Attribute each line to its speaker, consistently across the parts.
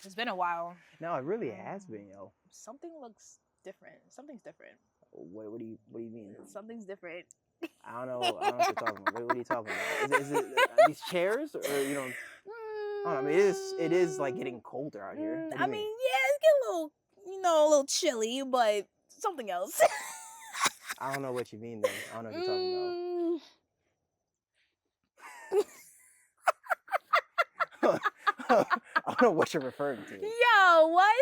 Speaker 1: It's been a while.
Speaker 2: No, it really has been, yo.
Speaker 1: Something looks different. Something's different.
Speaker 2: What do you mean?
Speaker 1: Something's different.
Speaker 2: I don't know what you're talking about. What are you talking about? Is it these chairs, or I don't know. I mean, it is like getting colder out here. What do
Speaker 1: I
Speaker 2: you
Speaker 1: mean,
Speaker 2: mean?
Speaker 1: yeah, it's getting a little chilly, but something else.
Speaker 2: I don't know what you mean then. I don't know what you're talking about. I don't know what you're referring to.
Speaker 1: Yo, what?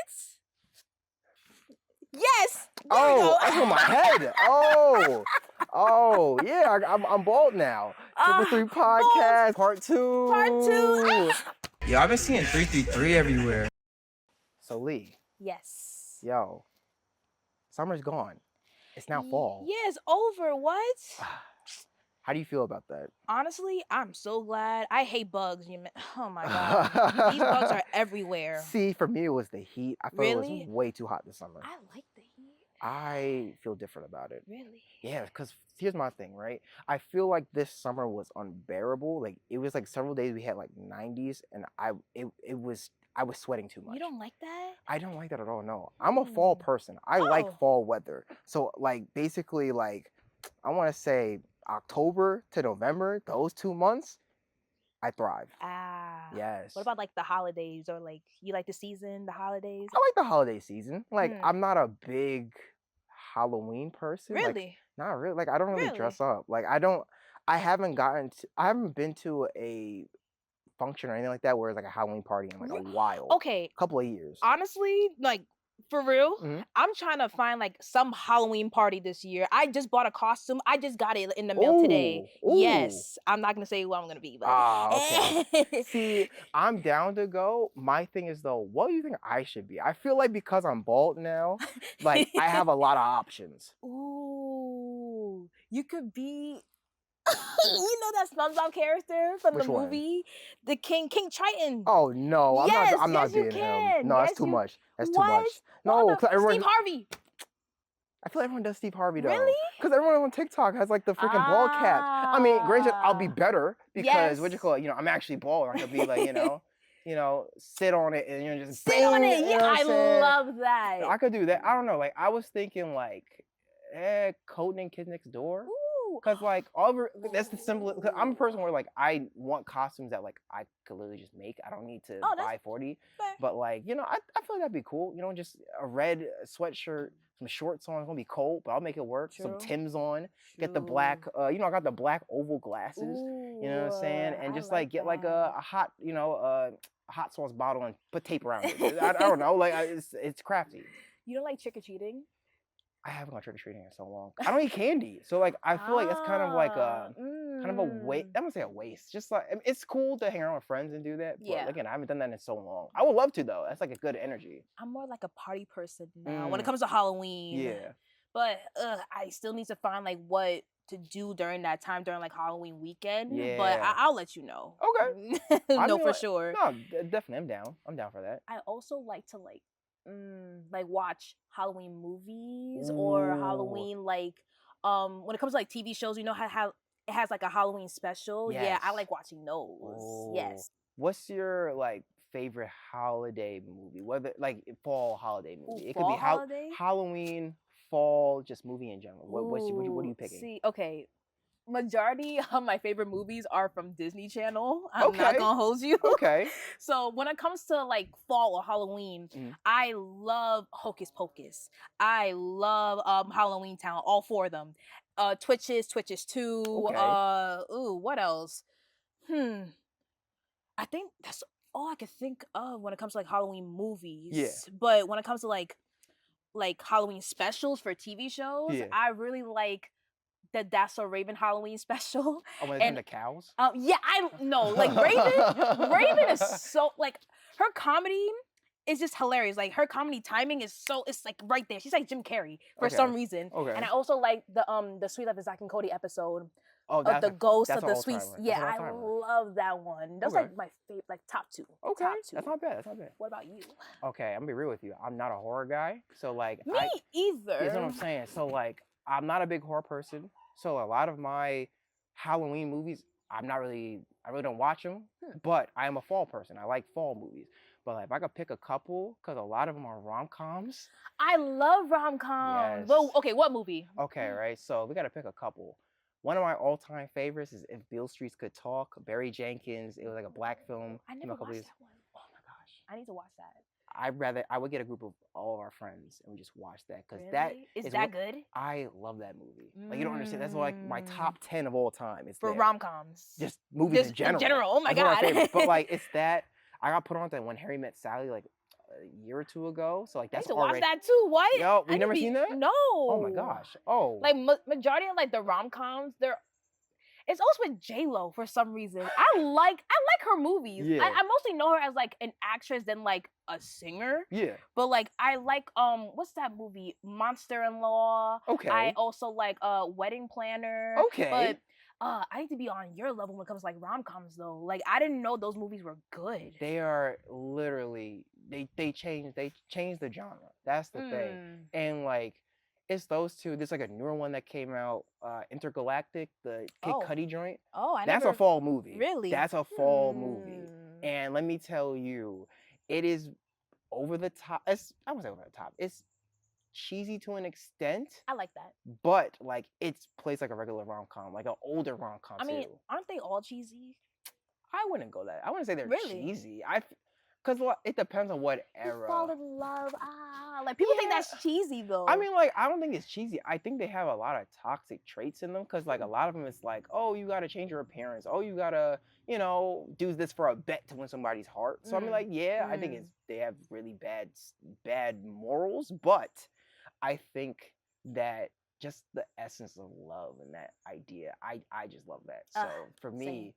Speaker 1: Yes.
Speaker 2: Oh, that's on my head. Oh, yeah. I'm bald now. Triple 3 podcast part 2.
Speaker 1: Part 2.
Speaker 3: Yo, I've been seeing 333 everywhere.
Speaker 2: So Lee.
Speaker 1: Yes.
Speaker 2: Yo, summer's gone. It's now fall.
Speaker 1: Yeah, it's over. What?
Speaker 2: How do you feel about that?
Speaker 1: Honestly, I'm so glad. I hate bugs. Oh my god, these bugs are everywhere.
Speaker 2: See, for me, it was the heat. I felt it was way too hot this summer.
Speaker 1: I like the heat.
Speaker 2: I feel different about it.
Speaker 1: Really?
Speaker 2: Yeah, because here's my thing, right? I feel like this summer was unbearable. Like, it was like several days we had like 90s, and I was sweating too much.
Speaker 1: You don't like that?
Speaker 2: I don't like that at all, no. I'm a fall person. I like fall weather. So, like, basically, like, I want to say October to November, those 2 months, I thrive. Yes.
Speaker 1: What about like the holidays, or like you like the season, the holidays?
Speaker 2: I like the holiday season. Like, I'm not a big Halloween person.
Speaker 1: Really?
Speaker 2: Like, not really. Like, I don't really dress up. Like, I haven't been to a function or anything like that where it's like a Halloween party in like a while.
Speaker 1: Okay.
Speaker 2: A couple of years.
Speaker 1: Honestly, like, for real, I'm trying to find like some Halloween party this year. I just bought a costume. I just got it in the mail today.
Speaker 2: Ooh.
Speaker 1: Yes. I'm not going to say who I'm going to be. But...
Speaker 2: okay. See, I'm down to go. My thing is, though, what do you think I should be? I feel like because I'm bald now, like, I have a lot of options.
Speaker 1: Ooh. You could be... You know that SpongeBob character from the movie? The King Triton.
Speaker 2: Oh, no. I'm not being him. No,
Speaker 1: yes,
Speaker 2: that's too much. That's
Speaker 1: what?
Speaker 2: too much. No, because everyone...
Speaker 1: Steve Harvey.
Speaker 2: I feel like everyone does Steve Harvey, though.
Speaker 1: Really?
Speaker 2: Because everyone on TikTok has, like, the freaking bald cap. I mean, granted, I'll be better because, I'm actually bald. I could be, like, sit on it and, just...
Speaker 1: Sit on it. Yeah, I love that.
Speaker 2: I could do that. I don't know. Like, I was thinking, like, Codename Kids Next Door. Because, like, that's the simplest. Cause I'm a person where, like, I want costumes that, like, I could literally just make. I don't need to buy 40.
Speaker 1: Fair.
Speaker 2: But, like, I feel like that'd be cool. Just a red sweatshirt, some shorts on. It's going to be cold, but I'll make it work. Some Timbs on. Get the black, I got the black oval glasses. You know what I'm saying? And just, like, get, like, a hot, a hot sauce bottle and put tape around it. I don't know. Like, it's crafty.
Speaker 1: You don't like trick-or-treating?
Speaker 2: I haven't gone trick-or-treating in so long. I don't eat candy. So, like, I feel like it's kind of like a waste. I'm going to say a waste. Just like, it's cool to hang around with friends and do that. But again, I haven't done that in so long. I would love to, though. That's like a good energy.
Speaker 1: I'm more like a party person now when it comes to Halloween.
Speaker 2: Yeah.
Speaker 1: But I still need to find like what to do during that time, during like Halloween weekend.
Speaker 2: Yeah.
Speaker 1: But I'll let you know.
Speaker 2: Okay.
Speaker 1: No, for sure.
Speaker 2: No, definitely. I'm down. I'm down for that.
Speaker 1: I also like to like watch Halloween movies or Halloween when it comes to like TV shows, how it has like a Halloween special.
Speaker 2: Yes.
Speaker 1: Yeah, I like watching those. Yes.
Speaker 2: What's your like favorite holiday movie? Whether like fall holiday movie. It could be Halloween, fall, just movie in general. What are you picking?
Speaker 1: See, okay. Majority of my favorite movies are from Disney Channel. I'm not gonna hold you.
Speaker 2: Okay.
Speaker 1: So when it comes to like fall or Halloween, I love Hocus Pocus. I love Halloween Town, all 4 of them. Twitches 2. What else? I think that's all I can think of when it comes to like Halloween movies.
Speaker 2: Yeah.
Speaker 1: But when it comes to like Halloween specials for TV shows, I really like the That's So Raven Halloween special.
Speaker 2: Oh, when it's the cows?
Speaker 1: Yeah, I know. Like Raven is so like her comedy is just hilarious. Like her comedy timing is it's like right there. She's like Jim Carrey for some reason. Okay. And I also like the Sweet Life of Zack and Cody episode.
Speaker 2: Oh,
Speaker 1: of the ghost of the sweet. Yeah, I love that one. That's like my favorite, like top 2.
Speaker 2: Okay,
Speaker 1: top 2.
Speaker 2: That's not bad. That's not bad.
Speaker 1: What about you?
Speaker 2: Okay, I'm gonna be real with you. I'm not a horror guy, so like
Speaker 1: me either.
Speaker 2: That's what I'm saying. So like, I'm not a big horror person. So a lot of my Halloween movies, I really don't watch them. But I am a fall person. I like fall movies. But like, if I could pick a couple, because a lot of them are rom-coms.
Speaker 1: I love rom-coms.
Speaker 2: Yes.
Speaker 1: Well, okay, what movie?
Speaker 2: Okay, right. So we got to pick a couple. One of my all-time favorites is If Beale Streets Could Talk. Barry Jenkins. It was like a black film.
Speaker 1: I never watched that one.
Speaker 2: Oh my gosh.
Speaker 1: I need to watch that.
Speaker 2: I would get a group of all of our friends and we just watch that because
Speaker 1: Really?
Speaker 2: that
Speaker 1: is that good?
Speaker 2: I love that movie. Like you don't understand. That's like my top 10 of all time. It's
Speaker 1: for
Speaker 2: there.
Speaker 1: rom-coms.
Speaker 2: Just movies in general.
Speaker 1: In general. Oh my
Speaker 2: That's one of
Speaker 1: god.
Speaker 2: favorites. But like it's that I got put on that When Harry Met Sally like a year or two ago. So like
Speaker 1: I
Speaker 2: that's
Speaker 1: used to watch that too. What?
Speaker 2: Yo, we never seen that?
Speaker 1: No.
Speaker 2: Oh my gosh. Oh.
Speaker 1: Like majority of like the rom-coms, it's always with J-Lo for some reason. I like her movies.
Speaker 2: Yeah.
Speaker 1: I mostly know her as like an actress than like a singer.
Speaker 2: Yeah.
Speaker 1: But like I like what's that movie? Monster-in-Law.
Speaker 2: Okay.
Speaker 1: I also like Wedding Planner.
Speaker 2: Okay.
Speaker 1: But I need to be on your level when it comes to like rom-coms though. Like I didn't know those movies were good.
Speaker 2: They are literally they changed the genre. That's the thing. And like it's those two. There's like a newer one that came out, Intergalactic, the Kid Cudi joint.
Speaker 1: Oh,
Speaker 2: That's a fall movie.
Speaker 1: Really?
Speaker 2: That's a fall movie. And let me tell you, it is over the top. I wouldn't say over the top. It's cheesy to an extent.
Speaker 1: I like that.
Speaker 2: But like it's plays like a regular rom-com, like an older rom-com
Speaker 1: I mean,
Speaker 2: too.
Speaker 1: aren't they all cheesy?
Speaker 2: I wouldn't go that. I wouldn't say they're
Speaker 1: Really?
Speaker 2: cheesy. Because it depends on what era.
Speaker 1: You fall in love. Like people think that's cheesy though.
Speaker 2: I mean, like I don't think it's cheesy. I think they have a lot of toxic traits in them. Because like a lot of them, it's like, oh, you gotta change your appearance. Oh, you gotta, do this for a bet to win somebody's heart. So I mean, like, yeah, I think they have really bad morals. But I think that just the essence of love and that idea, I just love that. So for me,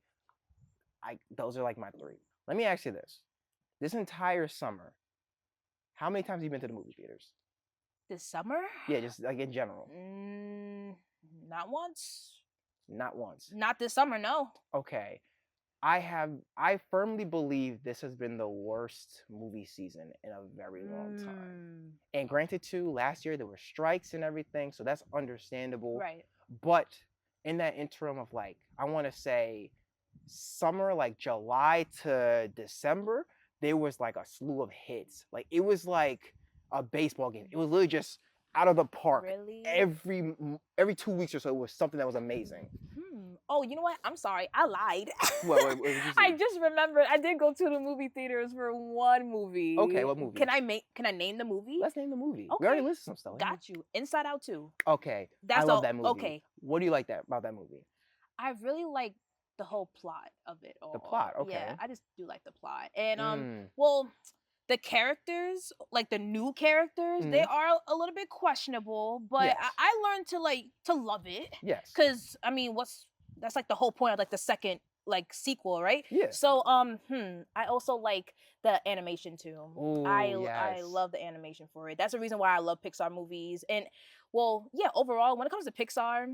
Speaker 2: those are like my three. Let me ask you this. This entire summer, how many times have you been to the movie theaters?
Speaker 1: This summer?
Speaker 2: Yeah, just like in general.
Speaker 1: Not once.
Speaker 2: Not once.
Speaker 1: Not this summer, no.
Speaker 2: Okay. I firmly believe this has been the worst movie season in a very long time. And granted too, last year there were strikes and everything, so that's understandable.
Speaker 1: Right.
Speaker 2: But in that interim of like, I want to say summer, like July to December, there was like a slew of hits. Like it was like a baseball game. It was literally just out of the park.
Speaker 1: Really?
Speaker 2: Every 2 weeks or so, it was something that was amazing.
Speaker 1: Oh, you know what? I'm sorry. I lied.
Speaker 2: What
Speaker 1: I just remembered. I did go to the movie theaters for one movie.
Speaker 2: Okay, what movie?
Speaker 1: Can I name the movie?
Speaker 2: Let's name the movie.
Speaker 1: Okay.
Speaker 2: We already listed some stuff.
Speaker 1: Got you. Inside Out 2.
Speaker 2: Okay. I love that movie. Okay. What do you like about that movie?
Speaker 1: I really like the whole plot of it all.
Speaker 2: The plot, okay.
Speaker 1: Yeah, I just do like the plot. And well, the characters, like the new characters, they are a little bit questionable, but
Speaker 2: yes.
Speaker 1: I learned to love it.
Speaker 2: Yes.
Speaker 1: Cause I mean, that's like the whole point of like the second like sequel, right?
Speaker 2: Yeah.
Speaker 1: So I also like the animation too.
Speaker 2: Ooh,
Speaker 1: I love the animation for it. That's the reason why I love Pixar movies. And well, yeah, overall, when it comes to Pixar,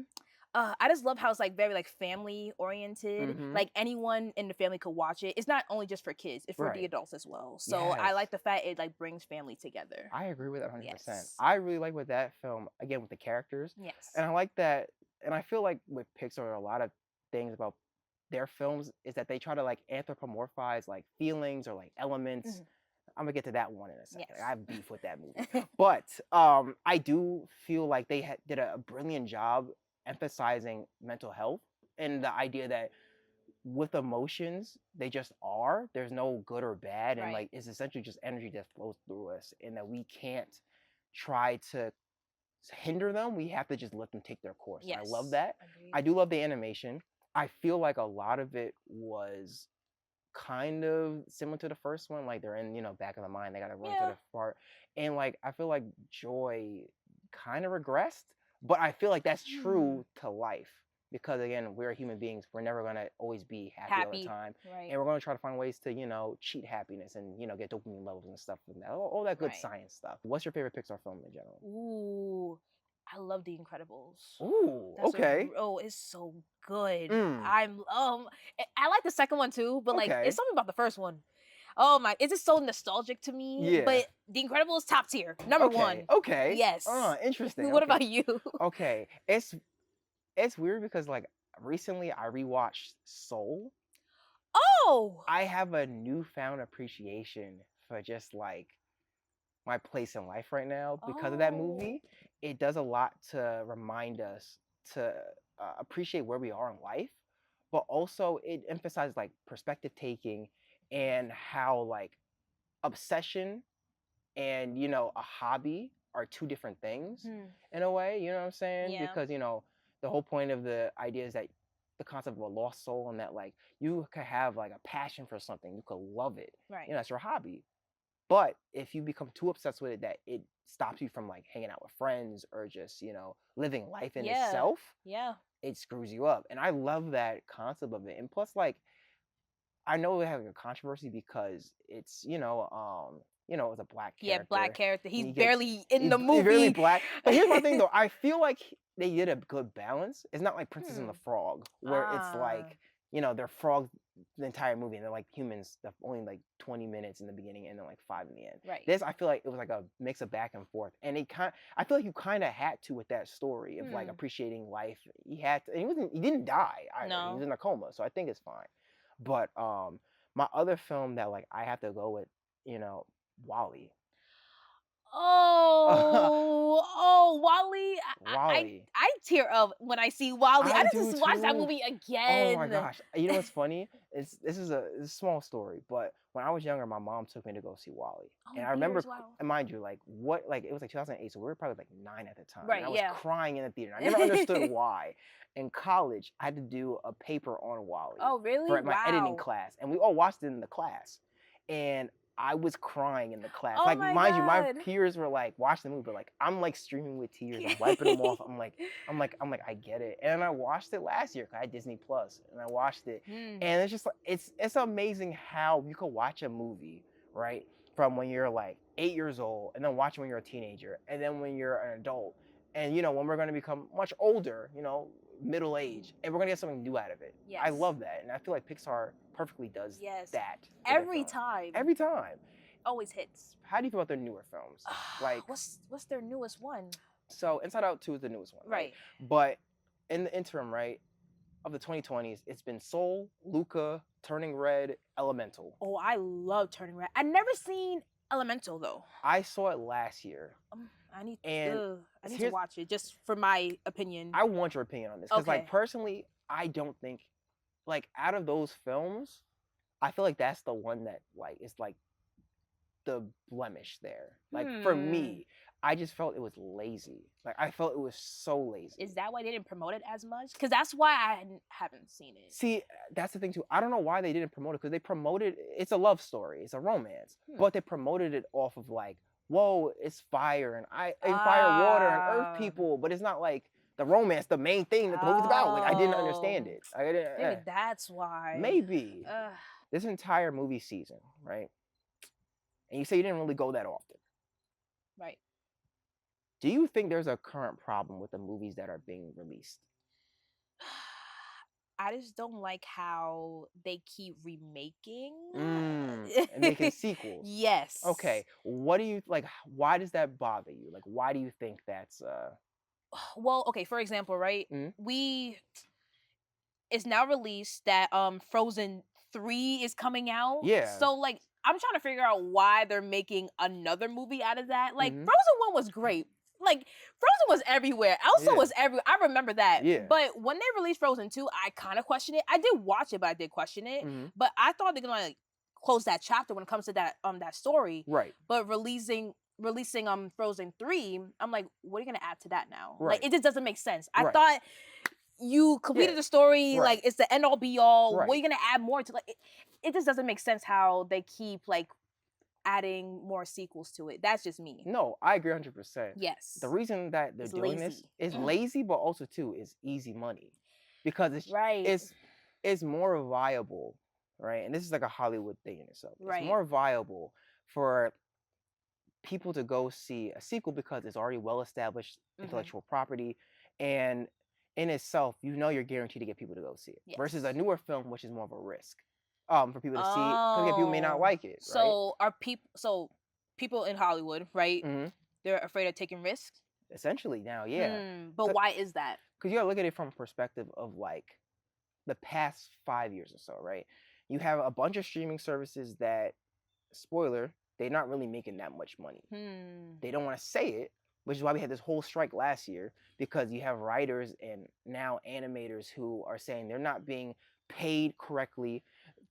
Speaker 1: I just love how it's like very like family oriented. Like anyone in the family could watch it. It's not only just for kids; it's for the adults as well. So I like the fact it like brings family together.
Speaker 2: I agree with that 100%.
Speaker 1: Yes.
Speaker 2: I really like with that film again with the characters.
Speaker 1: Yes.
Speaker 2: And I like that. And I feel like with Pixar, a lot of things about their films is that they try to like anthropomorphize like feelings or like elements. I'm gonna get to that one in a second.
Speaker 1: Yes.
Speaker 2: I have beef with that movie, but I do feel like they did a brilliant job emphasizing mental health and the idea that with emotions they just are. There's no good or bad, and like it's essentially just energy that flows through us, and that we can't try to hinder them. We have to just let them take their course. Yes. I love that. Agreed. I do love the animation. I feel like a lot of it was kind of similar to the first one. Like they're in, back of the mind. They got to run to the part. And like, I feel like Joy kind of regressed, but I feel like that's true to life. Because again, we're human beings. We're never going to always be happy all the time.
Speaker 1: Right.
Speaker 2: And we're going to try to find ways to, cheat happiness and, get dopamine levels and stuff from that. All that good science stuff. What's your favorite Pixar film in general?
Speaker 1: Ooh, I love The Incredibles.
Speaker 2: Ooh, okay.
Speaker 1: It's so good. I like the second one too, but like it's something about the first one. Oh my, it's just so nostalgic to me.
Speaker 2: Yeah.
Speaker 1: But The Incredibles top tier, number one.
Speaker 2: Okay.
Speaker 1: Yes.
Speaker 2: Interesting.
Speaker 1: What about you?
Speaker 2: Okay. It's weird because like recently I rewatched Soul.
Speaker 1: Oh.
Speaker 2: I have a newfound appreciation for just like my place in life right now because of that movie. It does a lot to remind us to appreciate where we are in life, but also it emphasizes like perspective taking and how like obsession and a hobby are two different things in a way. You know what I'm saying?
Speaker 1: Yeah.
Speaker 2: Because the whole point of the idea is that the concept of a lost soul, and that like you could have like a passion for something, you could love it.
Speaker 1: Right.
Speaker 2: That's your hobby. But if you become too obsessed with it that it stops you from like hanging out with friends or just, living life in itself, it screws you up. And I love that concept of it. And plus, like, I know it has a controversy because it's, it's a black character.
Speaker 1: Yeah, black character. He's barely in the movie. He's
Speaker 2: barely black. But here's my thing though. I feel like they did a good balance. It's not like Princess and the Frog, where it's like, they're frogs the entire movie and they're like humans, only like 20 minutes in the beginning and then like 5 in the end.
Speaker 1: Right.
Speaker 2: This, I feel like it was like a mix of back and forth. And I feel like you kind of had to with that story of like appreciating life. He had to, and he didn't die either.
Speaker 1: No.
Speaker 2: He was in a coma, so I think it's fine. But my other film that like I have to go with, WALL-E.
Speaker 1: WALL-E.
Speaker 2: WALL-E.
Speaker 1: I tear up when I see WALL-E. I just watched that
Speaker 2: too.
Speaker 1: movie again.
Speaker 2: Oh my gosh. You know what's funny? This is a small story, but when I was younger, my mom took me to go see WALL-E. And I remember, and mind you, it was like 2008, so we were probably like 9 at the time.
Speaker 1: Right,
Speaker 2: and I was crying in the theater. I never understood why. In college, I had to do a paper on WALL-E.
Speaker 1: Oh, really?
Speaker 2: For my editing class. And we all watched it in the class. And I was crying in the class.
Speaker 1: Oh,
Speaker 2: like, mind you, my
Speaker 1: God.
Speaker 2: peers were like watching the movie, but like I'm like streaming with tears. I'm wiping them off. I'm like, I get it. And I watched it last year because I had Disney Plus, and I watched it. And it's just like it's amazing how you could watch a movie, right, from when you're like 8 years old, and then watch it when you're a teenager, and then when you're an adult, and when we're gonna become much older, middle age, and we're gonna get something new out of it.
Speaker 1: Yes.
Speaker 2: I love that, and I feel like Pixar perfectly does that
Speaker 1: every time.
Speaker 2: Every time.
Speaker 1: Always hits.
Speaker 2: How do you feel about their newer films? Like,
Speaker 1: what's their newest one?
Speaker 2: So Inside Out 2 is the newest one,
Speaker 1: right?
Speaker 2: But in the interim, right, of the 2020s, it's been Soul, Luca, Turning Red, Elemental.
Speaker 1: Oh, I love Turning Red. I've never seen Elemental though.
Speaker 2: I saw it last year.
Speaker 1: I need to watch it just for my opinion.
Speaker 2: I want your opinion on this because, like, personally, I don't think, like, out of those films, I feel like that's the one that like is like the blemish there. Like for me, I just felt it was lazy. Like I felt it was so lazy.
Speaker 1: Is that why they didn't promote it as much? Because that's why I haven't seen it.
Speaker 2: See, that's the thing too. I don't know why they didn't promote it, because they promoted it's a love story, it's a romance, but they promoted it off of like, whoa, it's fire and fire, water, and earth people, but it's not like the romance, the main thing that the movie's about. Like I didn't understand it.
Speaker 1: Maybe that's why.
Speaker 2: Maybe this entire movie season, right? And you say you didn't really go that often.
Speaker 1: Right.
Speaker 2: Do you think there's a current problem with the movies that are being released?
Speaker 1: I just don't like how they keep remaking
Speaker 2: and making sequels.
Speaker 1: Yes.
Speaker 2: Okay. What do you like? Why does that bother you? Like, why do you think that's
Speaker 1: Well, okay. For example, right? It's now released that Frozen 3 is coming out.
Speaker 2: Yeah.
Speaker 1: So like, I'm trying to figure out why they're making another movie out of that. Like, Frozen 1 was great. Like, Frozen was everywhere. Elsa was everywhere. I remember that.
Speaker 2: Yeah.
Speaker 1: But when they released Frozen 2, I kind of questioned it. I did watch it, but I did question it. But I thought they're gonna like close that chapter when it comes to that story.
Speaker 2: Right.
Speaker 1: But releasing Frozen 3, I'm like, what are you gonna add to that now?
Speaker 2: Right.
Speaker 1: Like, it just doesn't make sense. I thought you completed the story, like it's the end all be all. What are you gonna add more to? Like, it just doesn't make sense how they keep like adding more sequels to it. That's just me.
Speaker 2: No, I agree 100%.
Speaker 1: Yes.
Speaker 2: The reason that they're doing this is lazy, but also too is easy money, because it's more viable, right? And this is like a Hollywood thing in itself. It's more viable for people to go see a sequel because it's already well-established intellectual property, and in itself, you're guaranteed to get people to go see it. Versus a newer film, which is more of a risk. For people to see it, because people may not like it.
Speaker 1: So people in Hollywood, right? They're afraid of taking risks.
Speaker 2: Essentially now, yeah.
Speaker 1: But why is that?
Speaker 2: Because you gotta look at it from a perspective of like the past 5 years or so, right? You have a bunch of streaming services that, spoiler, they're not really making that much money. They don't want to say it, which is why we had this whole strike last year, because you have writers and now animators who are saying they're not being paid correctly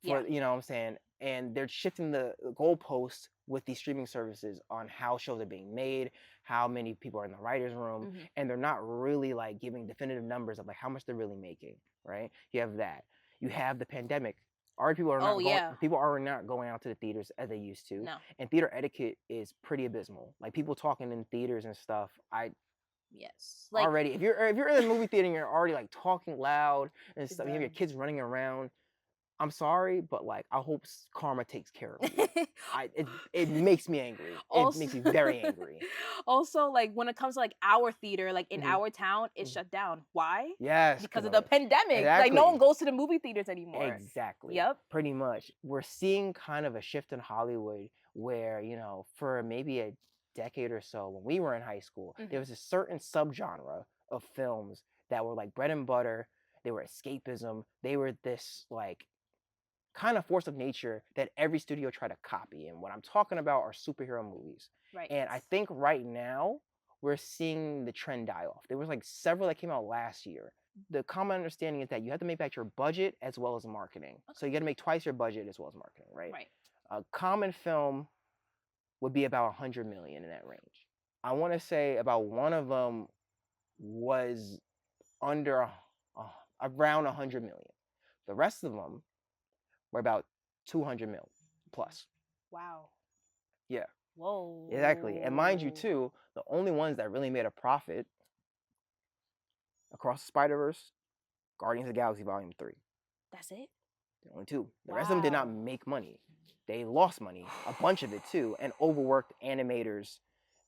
Speaker 2: for, you know what I'm saying? And they're shifting the goalposts with these streaming services on how shows are being made, how many people are in the writer's room, and they're not really like giving definitive numbers of like how much they're really making, right? You have that. You have the pandemic. Already people are not going out to the theaters as they used to.
Speaker 1: No.
Speaker 2: And theater etiquette is pretty abysmal. Like people talking in theaters and stuff.
Speaker 1: Yes. Like,
Speaker 2: already, if you're in a movie theater and you're already like talking loud and stuff, you have your kids running around. I'm sorry, but like I hope karma takes care of you. It makes me angry. It makes me very angry.
Speaker 1: Also, like when it comes to like our theater, like in our town, it's shut down. Why?
Speaker 2: Yes.
Speaker 1: Because of the pandemic.
Speaker 2: Exactly.
Speaker 1: Like no one goes to the movie theaters anymore.
Speaker 2: Exactly.
Speaker 1: Yep.
Speaker 2: Pretty much. We're seeing kind of a shift in Hollywood where, you know, for maybe a decade or so when we were in high school, there was a certain subgenre of films that were like bread and butter. They were escapism. They were this like kind of force of nature that every studio tried to copy. And what I'm talking about are superhero movies.
Speaker 1: Right.
Speaker 2: And I think right now we're seeing the trend die off. There was like several that came out last year. The common understanding is that you have to make back your budget as well as marketing. Okay. So you got to make twice your budget as well as marketing, right?
Speaker 1: Right.
Speaker 2: A common film would be about 100 million in that range. I want to say about one of them was under around 100 million. The rest of them were about 200 mil plus.
Speaker 1: Wow.
Speaker 2: Yeah.
Speaker 1: Whoa.
Speaker 2: Exactly. And mind you, too, the only ones that really made a profit Across the Spider-Verse, Guardians of the Galaxy Volume 3.
Speaker 1: That's it?
Speaker 2: The only two. The rest of them did not make money. They lost money, a bunch of it too, and overworked animators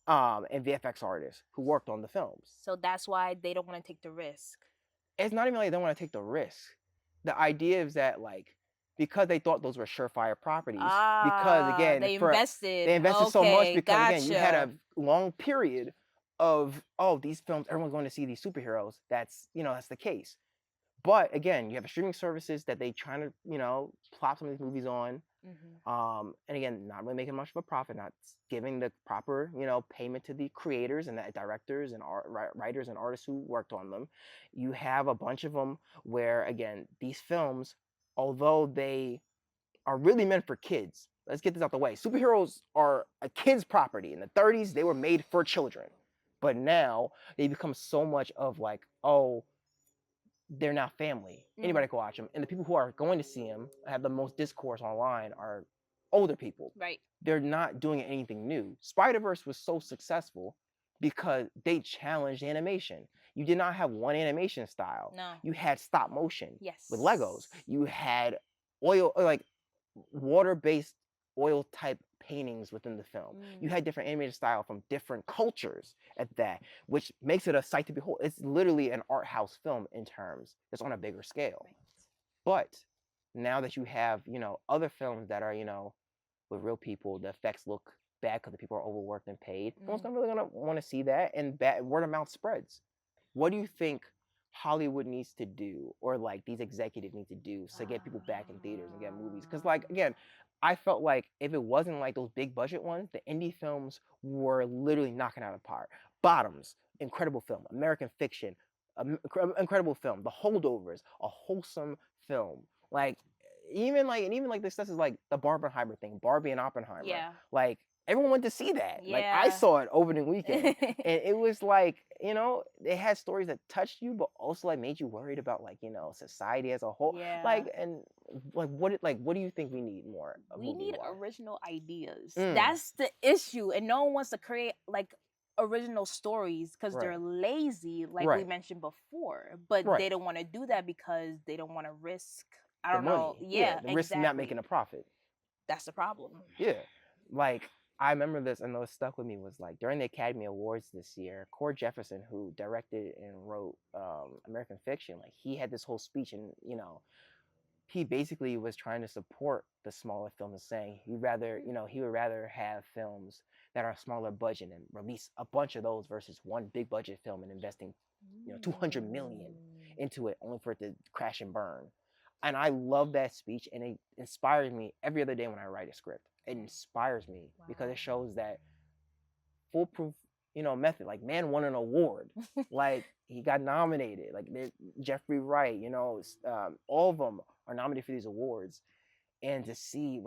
Speaker 2: and VFX artists who worked on the films.
Speaker 1: So that's why they don't want to take the risk.
Speaker 2: It's not even like they don't want to take the risk. The idea is that like, because they thought those were surefire properties, because again,
Speaker 1: they invested
Speaker 2: so much because again, you had a long period of, oh, these films, everyone's going to see these superheroes. That's, that's the case. But again, you have streaming services that they trying to, plop some of these movies on. Mm-hmm. And again, not really making much of a profit, not giving the proper, payment to the creators and the directors and writers and artists who worked on them. You have a bunch of them where, again, these films, although they are really meant for kids, let's get this out the way. Superheroes are a kid's property. In the 30s, they were made for children. But now they become so much of like, oh, they're not family. Anybody can watch them. And the people who are going to see them, have the most discourse online, are older people.
Speaker 1: Right.
Speaker 2: They're not doing anything new. Spider-Verse was so successful because they challenged animation. You did not have one animation style.
Speaker 1: No.
Speaker 2: You had stop motion.
Speaker 1: Yes.
Speaker 2: With Legos. You had oil, like water-based oil type paintings within the film. You had different animated style from different cultures at that, which makes it a sight to behold. It's literally an art house film in terms. It's on a bigger scale. Right. But now that you have, other films that are, with real people, the effects look bad because the people are overworked and paid. No one's really gonna want to see that, and word of mouth spreads. What do you think Hollywood needs to do, or like these executives need to do to get people back in theaters and get movies? Because like, again, I felt like if it wasn't like those big budget ones, the indie films were literally knocking out of the park. Bottoms, incredible film. American Fiction, incredible film. The Holdovers, a wholesome film. Like even like this stuff is like the Barbenheimer thing, Barbie and Oppenheimer.
Speaker 1: Yeah.
Speaker 2: Like everyone went to see that.
Speaker 1: Yeah.
Speaker 2: Like I saw it opening weekend, and it was like, it had stories that touched you, but also like made you worried about like, society as a whole.
Speaker 1: Yeah.
Speaker 2: Like, and like what do you think we need more?
Speaker 1: We need original ideas. That's the issue, and no one wants to create like original stories because they're lazy, like we mentioned before. But they don't want to do that because they don't want to risk. I don't know. Yeah,
Speaker 2: the risk of not making a profit.
Speaker 1: That's the problem.
Speaker 2: Yeah, like I remember this, and what stuck with me was like during the Academy Awards this year, Cord Jefferson, who directed and wrote American Fiction, like he had this whole speech, and he basically was trying to support the smaller films, saying he would rather have films that are smaller budget and release a bunch of those versus one big budget film and investing 200 million into it only for it to crash and burn. And I love that speech, and it inspires me every other day when I write a script. it inspires me because it shows that foolproof, method. Like, man won an award. Like, he got nominated. Like, Jeffrey Wright, all of them are nominated for these awards. And to see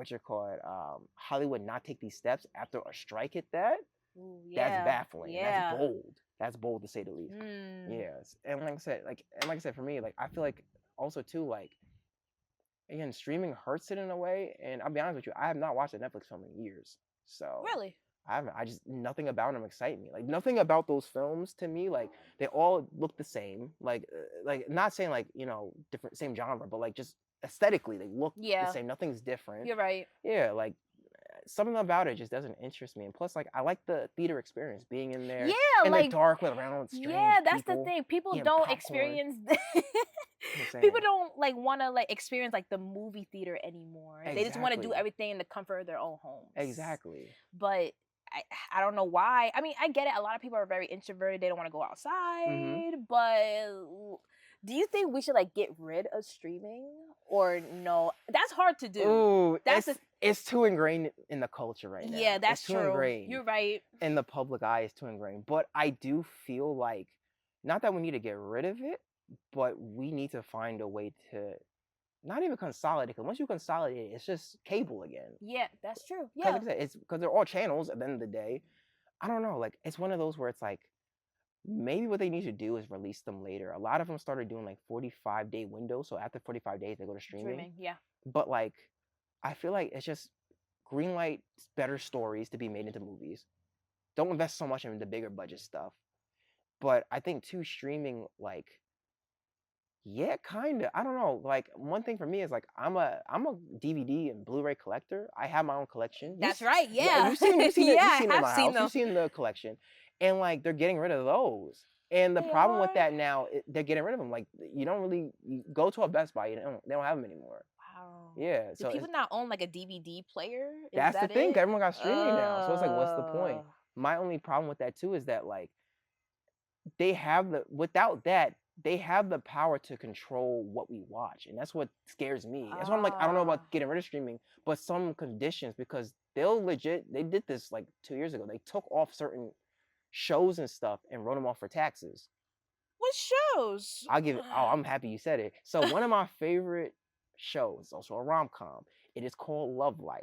Speaker 2: Hollywood not take these steps after a strike hit that, that's baffling. Yeah. That's bold. That's bold to say the least. Yes. And like I said, for me, like, I feel like also too, like, again, streaming hurts it in a way. And I'll be honest with you, I have not watched a Netflix film in years. So
Speaker 1: really,
Speaker 2: I just, nothing about them excite me. Like, nothing about those films to me, like, they all look the same. Like not saying like, different, same genre, but like just aesthetically they look the same. Nothing's different.
Speaker 1: You're right.
Speaker 2: Yeah, like, something about it just doesn't interest me. And plus, like, I like the theater experience, being in there in the dark with around strange
Speaker 1: that's
Speaker 2: people,
Speaker 1: the thing. People don't
Speaker 2: popcorn.
Speaker 1: experience people don't like want to like experience like the movie theater anymore. Exactly. They just want to do everything in the comfort of their own homes.
Speaker 2: Exactly.
Speaker 1: But I don't know why. I mean, I get it. A lot of people are very introverted. They don't want to go outside. But do you think we should like get rid of streaming or no? That's hard to do.
Speaker 2: Ooh, it's too ingrained in the culture right now.
Speaker 1: Yeah, that's
Speaker 2: too
Speaker 1: true.
Speaker 2: Ingrained.
Speaker 1: You're right.
Speaker 2: In the public eye, it's too ingrained. But I do feel like, not that we need to get rid of it, but we need to find a way to not even consolidate. Because once you consolidate it, it's just cable again.
Speaker 1: Yeah, that's true.
Speaker 2: Yeah. Like I said, it's because they're all channels at the end of the day. I don't know. Like, it's one of those where it's like, maybe what they need to do is release them later. A lot of them started doing like 45-day windows. So after 45 days, they go to streaming.
Speaker 1: Yeah.
Speaker 2: But like, I feel like it's just greenlight better stories to be made into movies. Don't invest so much in the bigger budget stuff. But I think too, streaming, like, yeah, kind of. I don't know. Like, one thing for me is like, I'm a DVD and Blu-ray collector. I have my own collection.
Speaker 1: That's right. Yeah.
Speaker 2: You've seen it in my house. You've seen the collection. And like, they're getting rid of those. And the problem with that now, they're getting rid of them. Like, you go to a Best Buy, they don't have them anymore.
Speaker 1: Wow.
Speaker 2: Yeah.
Speaker 1: Do people not own like a DVD player?
Speaker 2: That's the thing. Everyone got streaming now. So it's like, what's the point? My only problem with that too is that like, without that, they have the power to control what we watch. And that's what scares me. That's why I'm like, I don't know about getting rid of streaming, but some conditions, because they did this like 2 years ago. They took off certain shows and stuff and wrote them off for taxes.
Speaker 1: What shows?
Speaker 2: I'm happy you said it. So one of my favorite shows, also a rom-com, it is called Love Life.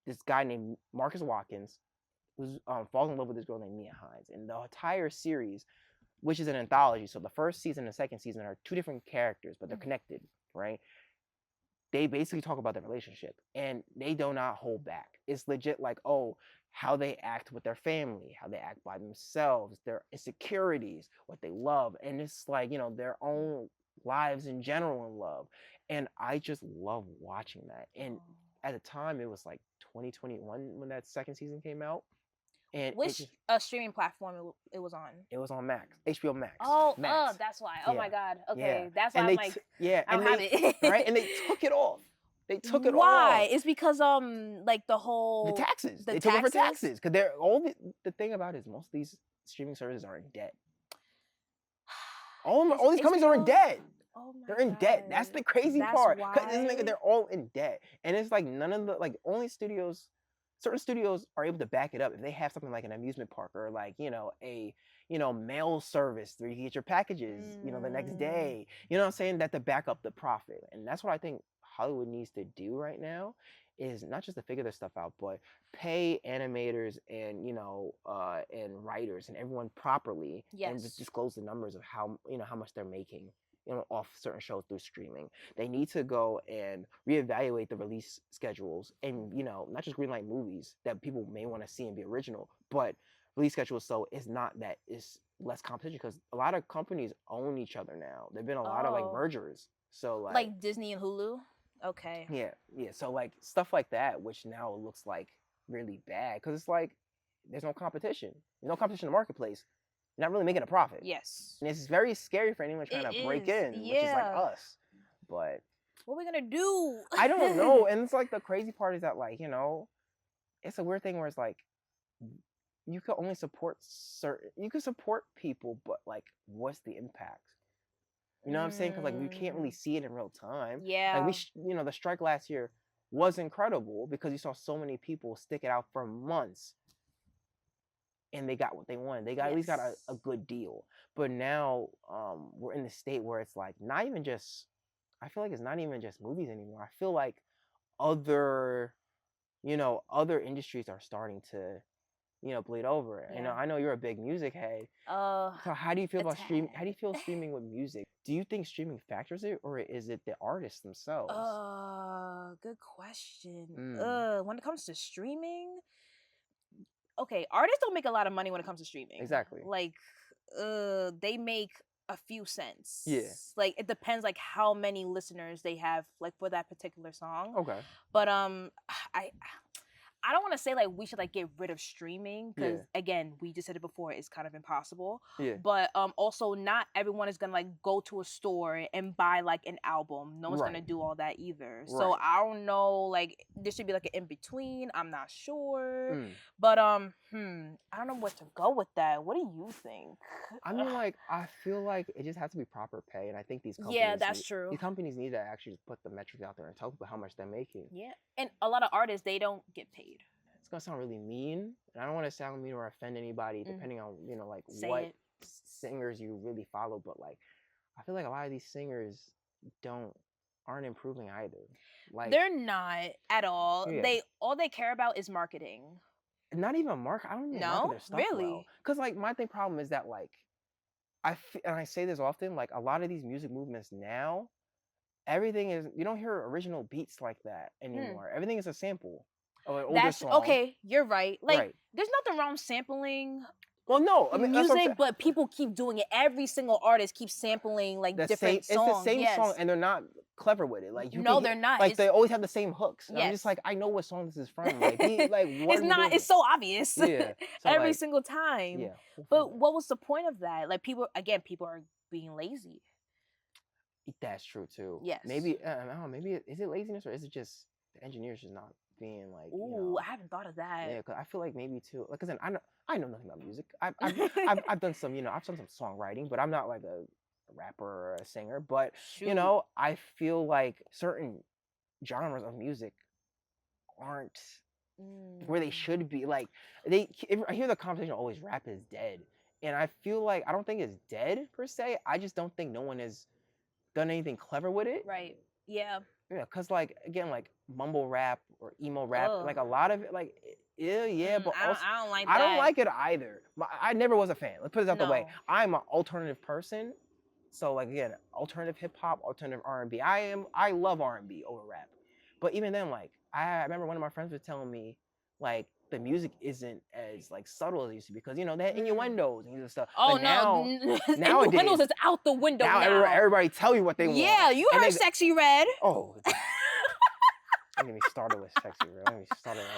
Speaker 2: This guy named Marcus Watkins falls in love with this girl named Mia Hines. And the entire series, which is an anthology, so the first season and the second season are two different characters, but they're connected, right? They basically talk about their relationship, and they do not hold back. It's legit like, how they act with their family, how they act by themselves, their insecurities, what they love. And it's like, their own lives in general in love. And I just love watching that. And at the time, it was like 2021 when that second season came out. And
Speaker 1: which streaming platform it was on?
Speaker 2: It was on Max, HBO Max.
Speaker 1: Max. That's why. Oh my God. Okay, that's why I'm like, I don't have it.
Speaker 2: Right, and they took it off. They took it off.
Speaker 1: Why? It's because like the
Speaker 2: taxes. They took it for taxes because they're the thing about it is most of these streaming services are in debt. All these companies are in debt.
Speaker 1: Oh my
Speaker 2: They're in debt. That's the crazy part. Because they're all in debt, and it's like none of the certain studios are able to back it up if they have something like an amusement park or like, a, mail service where you can get your packages, the next day, you know what I'm saying, that to back up the profit. And that's what I think Hollywood needs to do right now, is not just to figure this stuff out, but pay animators and, and writers and everyone properly.
Speaker 1: Yes.
Speaker 2: And just disclose the numbers of how much they're making, off certain shows through streaming. They need to go and reevaluate the release schedules and, not just greenlight movies that people may want to see and be original, but release schedules so it's not that it's less competition, because a lot of companies own each other now. There've been a lot of like mergers. So
Speaker 1: like Disney and Hulu? Okay.
Speaker 2: Yeah. So like stuff like that, which now looks like really bad because it's like there's no competition. There's no competition in the marketplace. You're not really making a profit.
Speaker 1: Yes.
Speaker 2: And it's very scary for anyone trying to break in, which is like us. But
Speaker 1: what are we gonna do?
Speaker 2: I don't know. And it's like the crazy part is that like, it's a weird thing where it's like you can only support people, but like what's the impact? You know what I'm saying? Because like we can't really see it in real time.
Speaker 1: Yeah.
Speaker 2: Like the strike last year, was incredible because you saw so many people stick it out for months and they got what they wanted. They got at least got a good deal. But now we're in the state where it's like not even just, I feel like it's not even just movies anymore. I feel like other industries are starting to, bleed over. And I know you're a big music head. So how do you feel about streaming? How do you feel streaming with music? Do you think streaming factors it, or is it the artists themselves?
Speaker 1: Good question. When it comes to streaming, okay, artists don't make a lot of money when it comes to streaming.
Speaker 2: Exactly.
Speaker 1: Like, they make a few cents.
Speaker 2: Yeah.
Speaker 1: Like, it depends, like, how many listeners they have, like, for that particular song.
Speaker 2: Okay.
Speaker 1: But I don't want to say like we should like get rid of streaming because again, we just said it before, it's kind of impossible.
Speaker 2: Yeah.
Speaker 1: But also not everyone is gonna like go to a store and buy like an album. No one's gonna do all that either. So I don't know, like there should be like an in between. I'm not sure. But I don't know where to go with that. What do you think?
Speaker 2: I mean, like I feel like it just has to be proper pay, and I think these companies
Speaker 1: true.
Speaker 2: These companies need to actually put the metrics out there and tell people how much they're making.
Speaker 1: Yeah, and a lot of artists, they don't get paid.
Speaker 2: It's gonna sound really mean, and I don't want to sound mean or offend anybody, depending on like what singers you really follow. But like, I feel like a lot of these singers aren't improving either. Like
Speaker 1: they're not at all. Yeah. All they care about is marketing.
Speaker 2: Not even market. I don't even market their stuff
Speaker 1: really.
Speaker 2: Well. Cause like my problem is that like and I say this often, like a lot of these music movements now, everything is, you don't hear original beats like that anymore. Everything is a sample of an older song.
Speaker 1: Okay, you're right. Like there's nothing wrong sampling.
Speaker 2: Well, no, I mean
Speaker 1: music, but people keep doing it. Every single artist keeps sampling like different songs.
Speaker 2: It's the same song, and they're not clever with it. Like
Speaker 1: they're not.
Speaker 2: Like they always have the same hooks. I'm just like, I know what song this is from. Like,
Speaker 1: it's not. It's so obvious.
Speaker 2: Yeah. So
Speaker 1: every single time.
Speaker 2: Yeah.
Speaker 1: But what was the point of that? Like people are being lazy.
Speaker 2: That's true too.
Speaker 1: Yes.
Speaker 2: Maybe I don't know. Maybe is it laziness or is it just the engineers just not being like?
Speaker 1: Ooh, I haven't thought of that.
Speaker 2: Yeah, because I feel like maybe too. Like, cause I know nothing about music. I've done some, I've done some songwriting, but I'm not like a rapper or a singer. But I feel like certain genres of music aren't where they should be. Like I hear the conversation always, rap is dead, and I feel like I don't think it's dead per se. I just don't think no one has done anything clever with it.
Speaker 1: Right. Yeah.
Speaker 2: Yeah, cause like again, like mumble rap or emo rap, like a lot of it, like but also,
Speaker 1: I don't like that.
Speaker 2: I don't like it either. I never was a fan. Let's put it out the way. I'm an alternative person, so like again, alternative hip hop, alternative R&B. I love R&B over rap, but even then, like I remember one of my friends was telling me, like the music isn't as like subtle as it used to be because they had innuendos and stuff.
Speaker 1: Oh
Speaker 2: but
Speaker 1: no,
Speaker 2: nowadays
Speaker 1: innuendos is out the window now.
Speaker 2: Everybody tell you what they want.
Speaker 1: Yeah, you heard Sexy Red.
Speaker 2: Oh. Don't get me started with Sexy Red. Don't get me started with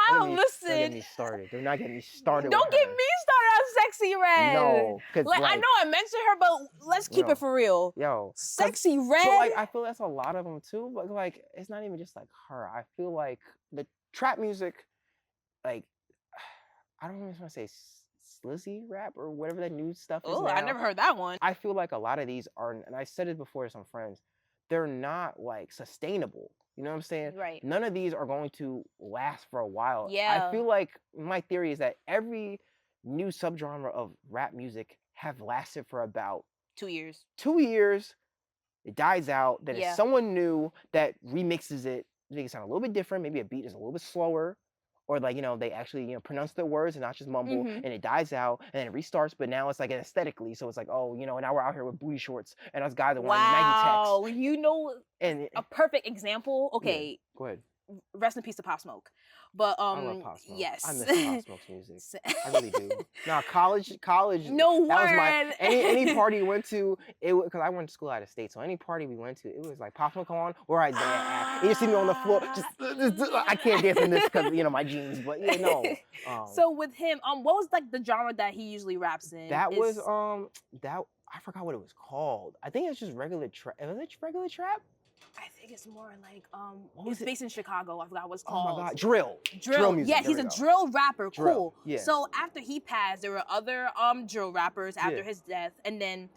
Speaker 2: her.
Speaker 1: Listen.
Speaker 2: Don't get me started. Do not get me started
Speaker 1: Don't get me started on Sexy Red.
Speaker 2: No.
Speaker 1: Like I know I mentioned her, but let's keep it for real.
Speaker 2: Yo.
Speaker 1: Sexy Red.
Speaker 2: But like I feel that's a lot of them too. But like it's not even just like her. I feel like the trap music, like I don't even want to say slizzy rap or whatever that new stuff is.
Speaker 1: Oh, I never heard that one.
Speaker 2: I feel like a lot of these are, and I said it before to some friends, they're not like sustainable. You know what I'm saying?
Speaker 1: Right.
Speaker 2: None of these are going to last for a while.
Speaker 1: Yeah.
Speaker 2: I feel like my theory is that every new subgenre of rap music have lasted for about
Speaker 1: 2 years.
Speaker 2: 2 years. It dies out. Then it's someone new that remixes it, make it sound a little bit different. Maybe a beat is a little bit slower. Or like, they actually, pronounce their words and not just mumble, and it dies out and then it restarts. But now it's like aesthetically. So it's like, oh, now we're out here with booty shorts and us guys are wearing Nike Techs. And a
Speaker 1: perfect example. Okay.
Speaker 2: Yeah, go ahead.
Speaker 1: Rest in peace to Pop Smoke. But
Speaker 2: I love Pop Smoke.
Speaker 1: Yes.
Speaker 2: I miss Pop Smoke's music. I really do. No, college.
Speaker 1: No
Speaker 2: that
Speaker 1: word.
Speaker 2: Was my any party you went to, because I went to school out of state, so any party we went to, it was like Pop Smoke on or Isaiah. You see me on the floor, just I can't dance in this because my jeans, but no.
Speaker 1: So with him, what was like the genre that he usually raps in?
Speaker 2: That was I forgot what it was called. I think it's just regular trap. Was it regular trap?
Speaker 1: I think it's more like it's based in Chicago. I forgot what it's called.
Speaker 2: Oh my God, drill music.
Speaker 1: Yeah, he's a drill rapper.
Speaker 2: Drill.
Speaker 1: Cool.
Speaker 2: Yeah.
Speaker 1: So after he passed, there were other drill rappers after his death, and then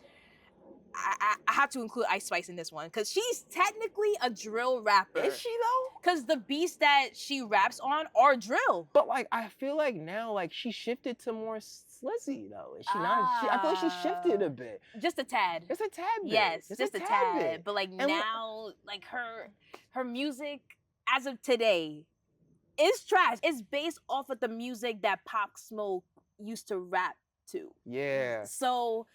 Speaker 1: I have to include Ice Spice in this one because she's technically a drill rapper.
Speaker 2: Is she though?
Speaker 1: Because the beats that she raps on are drill.
Speaker 2: But like, I feel like now, like she shifted to more slizzy though. Is she not? I feel like she shifted a bit.
Speaker 1: Just a tad.
Speaker 2: Just a tad bit.
Speaker 1: Yes, just a tad.
Speaker 2: Bit.
Speaker 1: But like
Speaker 2: and
Speaker 1: now, like her music as of today is trash. It's based off of the music that Pop Smoke used to rap to.
Speaker 2: Yeah.
Speaker 1: So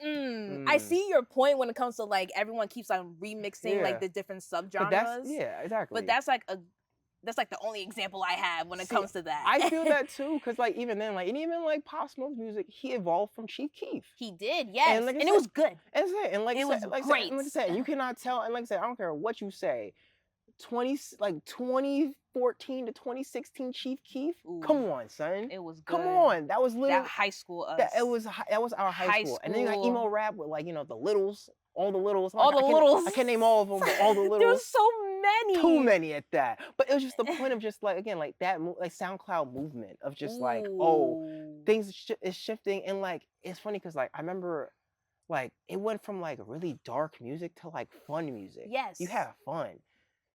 Speaker 1: I see your point when it comes to like everyone keeps on remixing like the different subgenres.
Speaker 2: Exactly.
Speaker 1: But that's like the only example I have when it comes to that.
Speaker 2: I feel that too, because like even then, like and even like Pop Smoke's music, he evolved from Chief Keef.
Speaker 1: He did, yes, and it was good.
Speaker 2: And like
Speaker 1: it was great.
Speaker 2: And like I said, you cannot tell. And like I said, I don't care what you say. 2014 to 2016 Chief Keef. Ooh, come on, son.
Speaker 1: It was good.
Speaker 2: Come on, that was literally
Speaker 1: that high school us.
Speaker 2: That was our high school. And then you got emo rap with like the Littles, all the Littles.
Speaker 1: Littles.
Speaker 2: I can't name all of them, but all the Littles.
Speaker 1: There's so many.
Speaker 2: Too many at that. But it was just the point of just like again like that like SoundCloud movement of just like things is shifting, and like it's funny because like I remember. Like it went from like really dark music to like fun music.
Speaker 1: Yes.
Speaker 2: You have fun.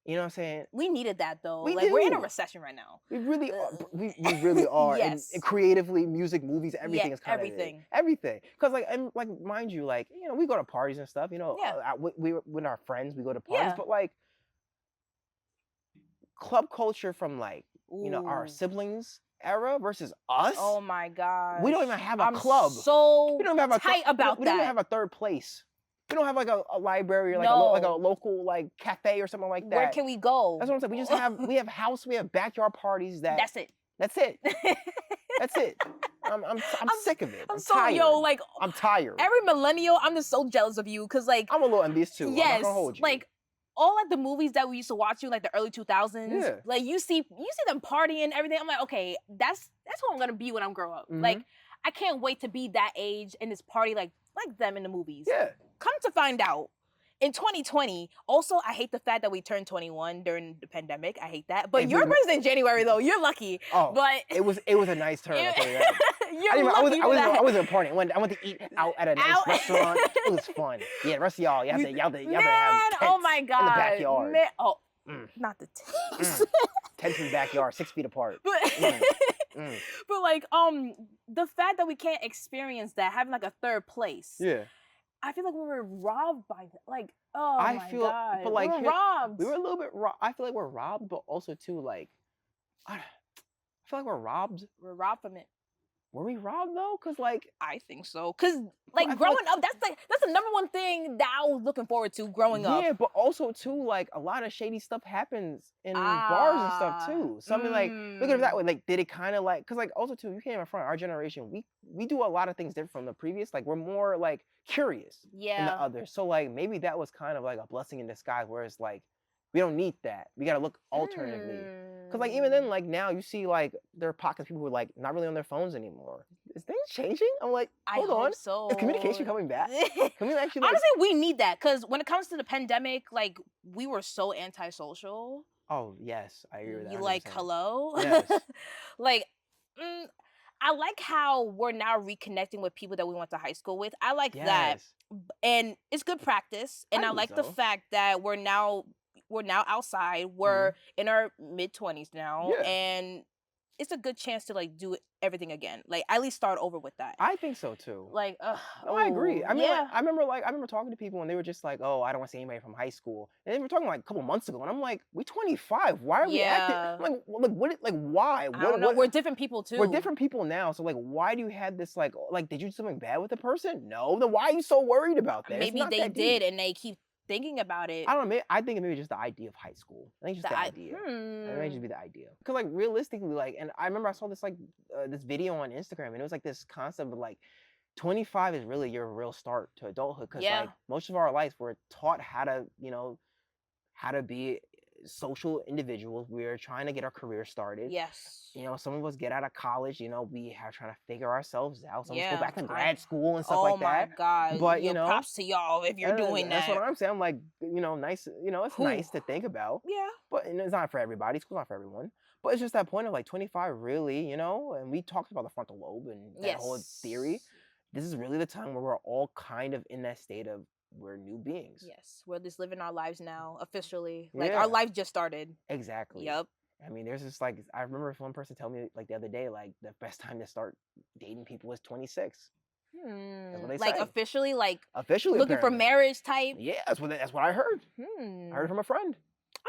Speaker 2: You know what I'm saying?
Speaker 1: We needed that though. We're in a recession right now.
Speaker 2: We really are. We really are.
Speaker 1: Yes.
Speaker 2: And creatively, music, movies, everything is kind
Speaker 1: everything.
Speaker 2: of everything. Because like mind you, like we go to parties and stuff. We with our friends, we go to parties. But like club culture from like our siblings era versus us.
Speaker 1: Oh my god.
Speaker 2: We don't even have a club.
Speaker 1: So we don't have a tight about that.
Speaker 2: We don't even have a third place. We don't have like a library or like a local like cafe or something like that.
Speaker 1: Where can we go?
Speaker 2: That's what I'm saying. We just have we have backyard parties that.
Speaker 1: That's it.
Speaker 2: That's it. That's it. I'm sick of it. I'm
Speaker 1: so
Speaker 2: tired. I'm tired.
Speaker 1: Every millennial, I'm just so jealous of you because like
Speaker 2: I'm a little envious too.
Speaker 1: Yes,
Speaker 2: I'm not gonna hold you.
Speaker 1: Like all like the movies that we used to watch in like the early 2000s. Like you see them partying everything. I'm like, okay, that's who I'm gonna be when I'm grow up. Mm-hmm. Like I can't wait to be that age in this party like them in the movies.
Speaker 2: Yeah.
Speaker 1: Come to find out, in 2020, also, I hate the fact that we turned 21 during the pandemic. I hate that. But your birthday's in January, though. You're lucky.
Speaker 2: Oh,
Speaker 1: but
Speaker 2: it was a nice turn. I wasn't partying. I went to eat out at a nice restaurant. It was fun. Yeah, the rest of y'all have to have tents
Speaker 1: oh my God.
Speaker 2: in the backyard.
Speaker 1: Not the tents.
Speaker 2: Tents in the backyard, 6 feet apart.
Speaker 1: But like, the fact that we can't experience that, having like a third place.
Speaker 2: Yeah.
Speaker 1: I feel like we were robbed by that. Like, my God.
Speaker 2: But like,
Speaker 1: we were robbed.
Speaker 2: We were a little bit robbed. I feel like we're robbed, but also too like, I feel like we're robbed.
Speaker 1: We're robbed from it.
Speaker 2: Were we robbed though? Cause like
Speaker 1: I think so. Cause like growing up, that's the number one thing that I was looking forward to growing up.
Speaker 2: Yeah, but also too like a lot of shady stuff happens in bars and stuff too. So I mean like look at it that way. Like did it kind of like cause like also too you can't even front our generation. We do a lot of things different from the previous. Like we're more like curious than the others. So like maybe that was kind of like a blessing in disguise. Where it's like we don't need that. We gotta look alternatively. Cause like even then, like now you see like there are pockets of people who are like not really on their phones anymore. Is things changing? I'm like, hold on.
Speaker 1: So.
Speaker 2: Is communication coming back? Can we actually like...
Speaker 1: Honestly, we need that. Cause when it comes to the pandemic, like we were so antisocial.
Speaker 2: Oh yes, I agree with that.
Speaker 1: You 100%. Like hello?
Speaker 2: Yes.
Speaker 1: Like I like how we're now reconnecting with people that we went to high school with. I like that. And it's good practice. And I like the fact that we're now outside. We're in our mid-20s now, and it's a good chance to like do everything again. Like at least start over with that.
Speaker 2: I think so too.
Speaker 1: Like,
Speaker 2: I agree. I mean, I remember talking to people and they were just like, "Oh, I don't want to see anybody from high school." And they were talking like a couple months ago, and I'm like, "We're 25. Why are we acting like what? Like why?
Speaker 1: I don't know. We're different people too.
Speaker 2: We're different people now. So like, why do you have this like did you do something bad with the person? No. Then why are you so worried about that?
Speaker 1: Maybe they did, and they keep thinking about it.
Speaker 2: I don't know. I think maybe just the idea of high school. I think just the idea. It may just be the idea. Because like realistically, like, and I remember I saw this like this video on Instagram, and it was like this concept of like 25 is really your real start to adulthood. Because like most of our lives we're taught how to be social individuals. We're trying to get our career started.
Speaker 1: Yes.
Speaker 2: Some of us get out of college, we are trying to figure ourselves out. Some of us go back to grad school and stuff like that.
Speaker 1: Oh my God.
Speaker 2: But
Speaker 1: props to y'all if you're doing that.
Speaker 2: That's what I'm saying. I'm like, nice, it's nice to think about.
Speaker 1: Yeah.
Speaker 2: But it's not for everybody. School's not for everyone. But it's just that point of like 25 really, and we talked about the frontal lobe and that whole theory. This is really the time where we're all kind of in that state of we're new beings.
Speaker 1: Yes, we're just living our lives now officially. Like our life just started.
Speaker 2: Exactly.
Speaker 1: Yep.
Speaker 2: I mean, there's just like I remember one person telling me like the other day, like the best time to start dating people is 26. That's what they
Speaker 1: like
Speaker 2: say.
Speaker 1: officially, like
Speaker 2: officially
Speaker 1: looking
Speaker 2: apparently.
Speaker 1: for marriage type.
Speaker 2: Yeah, that's what I heard. I heard it from a friend.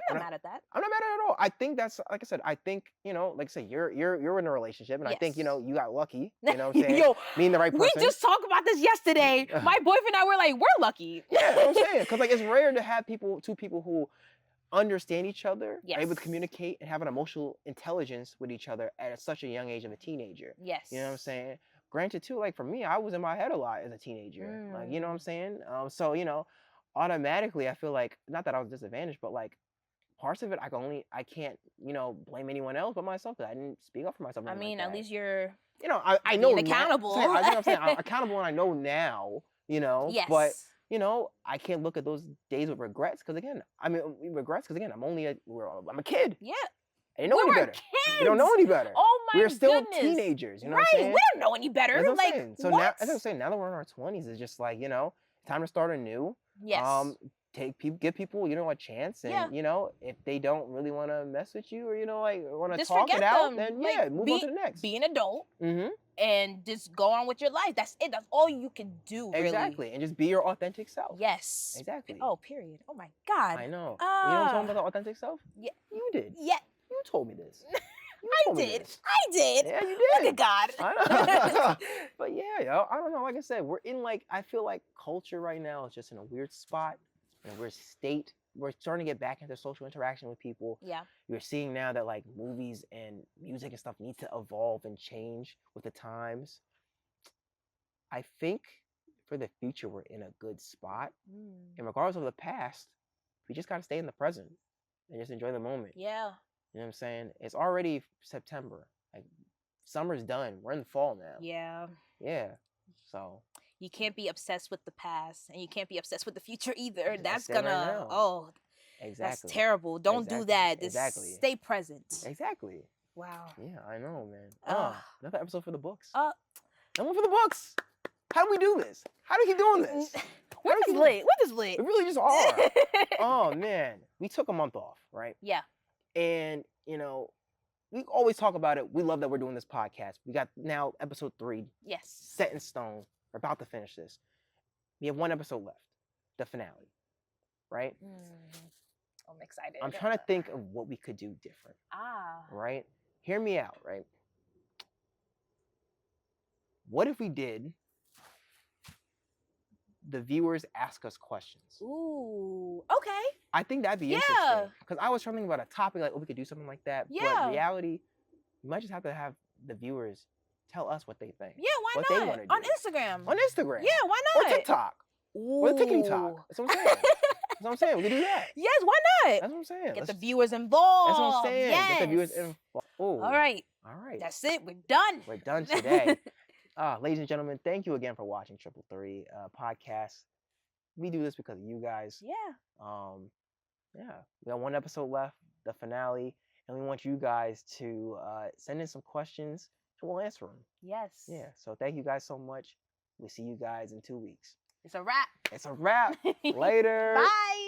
Speaker 1: I'm not mad at that.
Speaker 2: I'm not mad at it at all. I think that's like I said. I think like I said, you're in a relationship, and I think you got lucky. You know what I'm saying?
Speaker 1: Yo,
Speaker 2: meeting the right person.
Speaker 1: We just talked about this yesterday. My boyfriend and I were like, we're lucky.
Speaker 2: Yeah, that's what I'm saying. Because like it's rare to have two people who understand each other, are able to communicate, and have an emotional intelligence with each other at such a young age of a teenager.
Speaker 1: Yes.
Speaker 2: You know what I'm saying? Granted, too, like for me, I was in my head a lot as a teenager. Like, you know what I'm saying? So, automatically, I feel like, not that I was disadvantaged, but like parts of it, I can't, blame anyone else but myself because I didn't speak up for myself.
Speaker 1: I mean, at least you're,
Speaker 2: I know
Speaker 1: accountable.
Speaker 2: I think I'm saying I'm accountable and I know now,
Speaker 1: Yes.
Speaker 2: But, I can't look at those days with regrets because again, I'm a kid.
Speaker 1: Yeah.
Speaker 2: I didn't know any better.
Speaker 1: Kids.
Speaker 2: We don't know any better.
Speaker 1: Oh my
Speaker 2: We're still
Speaker 1: goodness.
Speaker 2: teenagers, you know
Speaker 1: right.
Speaker 2: what I'm saying?
Speaker 1: We don't know any better.
Speaker 2: That's what I'm
Speaker 1: like,
Speaker 2: saying. So
Speaker 1: what?
Speaker 2: now, as I'm saying, now that we're in our 20s, it's just like, time to start anew.
Speaker 1: Yes.
Speaker 2: Give people, a chance. And, if they don't really want to mess with you or, want to
Speaker 1: just
Speaker 2: talk it out,
Speaker 1: them.
Speaker 2: then
Speaker 1: like,
Speaker 2: move on to the next.
Speaker 1: Be an adult and just go on with your life. That's it. That's all you can do, really.
Speaker 2: Exactly. And just be your authentic self.
Speaker 1: Yes.
Speaker 2: Exactly.
Speaker 1: Oh, period. Oh, my God.
Speaker 2: I know. You know what's wrong with the authentic self?
Speaker 1: Yeah.
Speaker 2: You did.
Speaker 1: Yeah.
Speaker 2: You told me this.
Speaker 1: I did.
Speaker 2: Yeah, you did.
Speaker 1: Look at God.
Speaker 2: I know. But yeah, I don't know. Like I said, we're in I feel like culture right now is just in a weird spot, in a weird state. We're starting to get back into social interaction with people.
Speaker 1: Yeah.
Speaker 2: We're seeing now that like movies and music and stuff need to evolve and change with the times. I think for the future, we're in a good spot. And regardless of the past, we just got to stay in the present and just enjoy the moment.
Speaker 1: Yeah.
Speaker 2: You know what I'm saying? It's already September. Like summer's done. We're in the fall now.
Speaker 1: Yeah.
Speaker 2: Yeah. So
Speaker 1: you can't be obsessed with the past and you can't be obsessed with the future either. That's
Speaker 2: gonna exactly.
Speaker 1: That's terrible. Don't do that. Just stay present.
Speaker 2: Exactly.
Speaker 1: Wow.
Speaker 2: Yeah, I know, man. Another episode for the books.
Speaker 1: Another
Speaker 2: one for the books. How do we do this? How do we keep doing this?
Speaker 1: What is lit? What is lit?
Speaker 2: We really just are. Oh man. We took a month off, right?
Speaker 1: Yeah.
Speaker 2: And, we always talk about it. We love that we're doing this podcast. We got now episode 3.
Speaker 1: Yes.
Speaker 2: Set in stone. We're about to finish this. We have 1 episode left. The finale. Right?
Speaker 1: I'm excited.
Speaker 2: I'm trying to think of what we could do different. Right? Hear me out, right? What if we did the viewers ask us questions?
Speaker 1: Ooh, okay.
Speaker 2: I think that'd be interesting. Because I was trying to think about a topic like, we could do something like that. Yeah. But in reality, you might just have to have the viewers tell us what they think.
Speaker 1: Yeah, why
Speaker 2: what
Speaker 1: not?
Speaker 2: They want to do.
Speaker 1: On Instagram.
Speaker 2: On Instagram.
Speaker 1: Yeah, why not?
Speaker 2: Or TikTok. Or the TikTok. That's what I'm saying. That's what I'm saying. We can do that.
Speaker 1: Yes, why not?
Speaker 2: That's what I'm saying.
Speaker 1: Get the viewers involved.
Speaker 2: That's what I'm saying.
Speaker 1: Yes.
Speaker 2: Get the viewers involved.
Speaker 1: All right. That's it. We're done.
Speaker 2: We're done today. Ladies and gentlemen, thank you again for watching 333 podcast. We do this because of you guys.
Speaker 1: Yeah.
Speaker 2: We got 1 episode left, the finale, and we want you guys to send in some questions and we'll answer them.
Speaker 1: Yes.
Speaker 2: Yeah. So thank you guys so much. We'll see you guys in 2 weeks.
Speaker 1: It's a wrap.
Speaker 2: It's a wrap. Later.
Speaker 1: Bye.